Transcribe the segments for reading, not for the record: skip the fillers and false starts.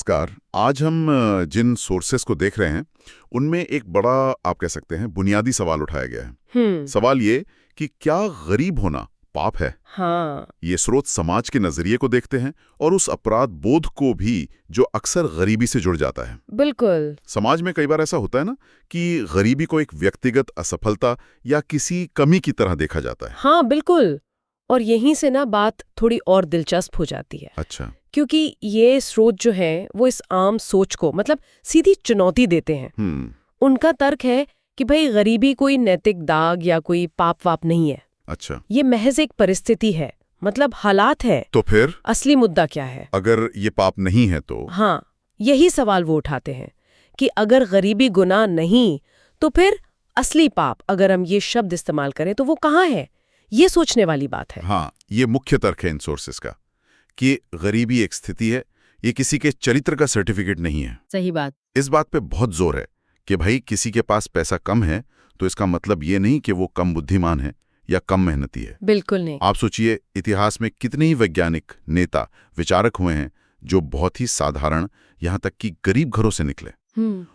नमस्कार। आज हम जिन सोर्सेस को देख रहे हैं उनमें एक बड़ा, आप कह सकते हैं, बुनियादी सवाल उठाया गया है। सवाल ये कि क्या गरीब होना पाप है? हाँ। ये स्रोत समाज के नजरिए को देखते हैं और उस अपराध बोध को भी जो अक्सर गरीबी से जुड़ जाता है। बिल्कुल। समाज में कई बार ऐसा होता है ना कि गरीबी को एक व्यक्तिगत असफलता या किसी कमी की तरह देखा जाता है। हाँ बिल्कुल। और यहीं से ना बात थोड़ी और दिलचस्प हो जाती है। अच्छा। क्योंकि ये स्रोत जो है वो इस आम सोच को मतलब सीधी चुनौती देते हैं। उनका तर्क है कि भाई गरीबी कोई नैतिक दाग या कोई पाप वाप नहीं है। अच्छा। ये महज एक परिस्थिति है, मतलब हालात है। तो फिर असली मुद्दा क्या है? अगर ये पाप नहीं है तो? हाँ, यही सवाल वो उठाते हैं कि अगर गरीबी गुनाह नहीं तो फिर असली पाप, अगर हम ये शब्द इस्तेमाल करें तो वो कहाँ है? ये सोचने वाली बात है। हाँ, ये मुख्य तर्क है इन सोर्सेस का कि गरीबी एक स्थिति है, ये किसी के चरित्र का सर्टिफिकेट नहीं है। सही बात। इस बात पे बहुत जोर है कि भाई किसी के पास पैसा कम है तो इसका मतलब ये नहीं कि वो कम बुद्धिमान है या कम मेहनती है। बिल्कुल नहीं। आप सोचिए, इतिहास में कितने ही वैज्ञानिक, नेता, विचारक हुए हैं जो बहुत ही साधारण, यहाँ तक कि गरीब घरों से निकले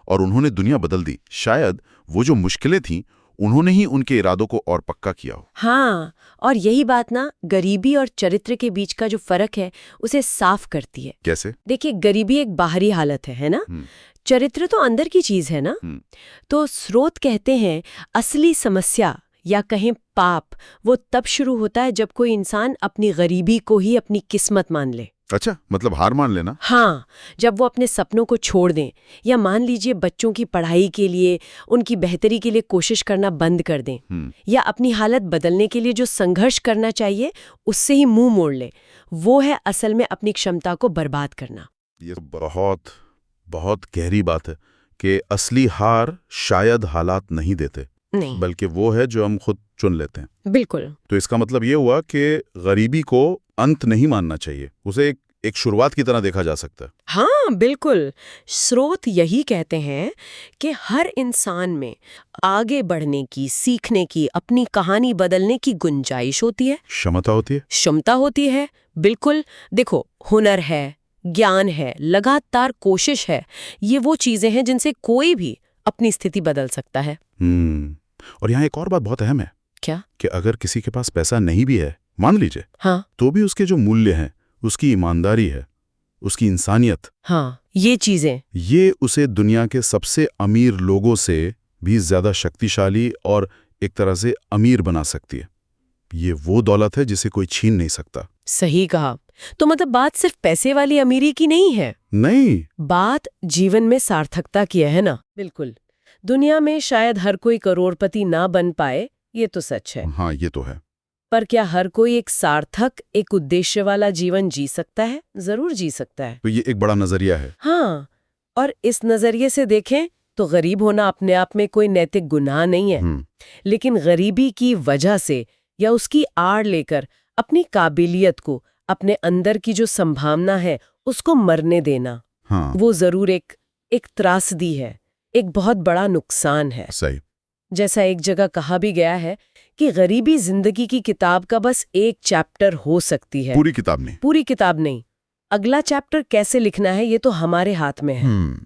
और उन्होंने दुनिया बदल दी। शायद वो जो मुश्किलें थीं उन्होंने ही उनके इरादों को और पक्का किया हो। हाँ, और यही बात ना गरीबी और चरित्र के बीच का जो फर्क है उसे साफ करती है। कैसे? देखिए, गरीबी एक बाहरी हालत है ना? चरित्र तो अंदर की चीज है ना? तो स्रोत कहते हैं असली समस्या या कहें पाप वो तब शुरू होता है जब कोई इंसान अपनी गरीबी को ही अपनी किस्मत मान ले। अच्छा, मतलब हार मान लेना? हाँ, जब वो अपने सपनों को छोड़ दें या मान लीजिए बच्चों की पढ़ाई के लिए, उनकी बेहतरी के लिए कोशिश करना बंद कर दें या अपनी हालत बदलने के लिए जो संघर्ष करना चाहिए उससे ही मुंह मोड़ ले। वो है असल में अपनी क्षमता को बर्बाद करना। ये बहुत बहुत गहरी बात है कि असली हार शायद हालात नहीं देते, नहीं, बल्कि वो है जो हम खुद चुन लेते हैं। बिल्कुल। तो इसका मतलब ये हुआ कि गरीबी को अंत नहीं मानना चाहिए, उसे एक शुरुआत की तरह देखा जा सकता है। हाँ बिल्कुल। स्रोत यही कहते हैं कि हर इंसान में आगे बढ़ने की, सीखने की, अपनी कहानी बदलने की गुंजाइश होती है, क्षमता होती है। क्षमता होती है, बिल्कुल। देखो, हुनर है, ज्ञान है, लगातार कोशिश है, ये वो चीजें हैं जिनसे कोई भी अपनी स्थिति बदल सकता है। और यहाँ एक और बात बहुत अहम है। क्या? कि अगर किसी के पास पैसा नहीं भी है, मान लीजिए, हाँ, तो भी उसके जो मूल्य हैं, उसकी ईमानदारी है, उसकी इंसानियत, हाँ, ये चीजें, ये उसे दुनिया के सबसे अमीर लोगों से भी ज्यादा शक्तिशाली और एक तरह से अमीर बना सकती है। ये वो दौलत है जिसे कोई छीन नहीं सकता। सही कहा। तो मतलब बात सिर्फ पैसे वाली अमीरी की नहीं है। नहीं, बात जीवन में सार्थकता की है ना? बिल्कुल। दुनिया में शायद हर कोई करोड़पति ना बन पाए, ये तो सच है। हाँ, ये तो है। पर क्या हर कोई एक सार्थक, एक उद्देश्य वाला जीवन जी सकता है? जरूर जी सकता है। तो ये एक बड़ा नजरिया है। हाँ, और इस नजरिए से देखें तो गरीब होना अपने आप में कोई नैतिक गुनाह नहीं है, लेकिन गरीबी की वजह से या उसकी आड़ लेकर अपनी काबिलियत को, अपने अंदर की जो संभावना है उसको मरने देना, हाँ, वो जरूर एक त्रासदी है, एक बहुत बड़ा नुकसान है। सही। जैसा एक जगह कहा भी गया है कि गरीबी जिंदगी की किताब का बस एक चैप्टर हो सकती है, पूरी किताब नहीं। पूरी किताब नहीं। अगला चैप्टर कैसे लिखना है ये तो हमारे हाथ में है।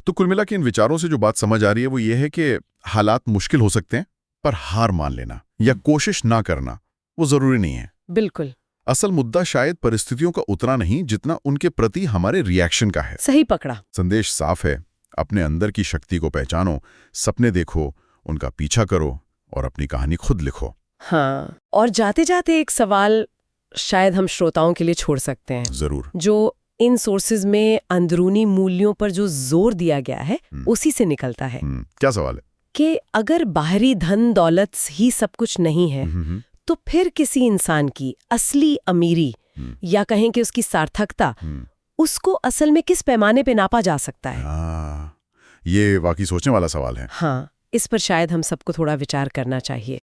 तो कुल मिला के इन विचारों से जो बात समझ आ रही है वो ये है कि हालात मुश्किल हो सकते हैं, पर हार मान लेना या कोशिश ना करना वो जरूरी नहीं है। बिल्कुल। असल मुद्दा शायद परिस्थितियों का उतना नहीं जितना उनके प्रति हमारे रिएक्शन का है। सही पकड़ा। संदेश साफ है, अपने अंदर की शक्ति को पहचानो, सपने देखो, उनका पीछा करो और अपनी कहानी खुद लिखो। हाँ, और जाते जाते एक सवाल शायद हम श्रोताओं के लिए छोड़ सकते हैं। जरूर। जो इन सोर्सेज में अंदरूनी मूल्यों पर जो जोर दिया गया है उसी से निकलता है। क्या सवाल है? कि अगर बाहरी धन दौलत ही सब कुछ नहीं है तो फिर किसी इंसान की असली अमीरी या कहें कि उसकी सार्थकता, उसको असल में किस पैमाने पे नापा जा सकता है? ये वाकई सोचने वाला सवाल है। हाँ, इस पर शायद हम सबको थोड़ा विचार करना चाहिए।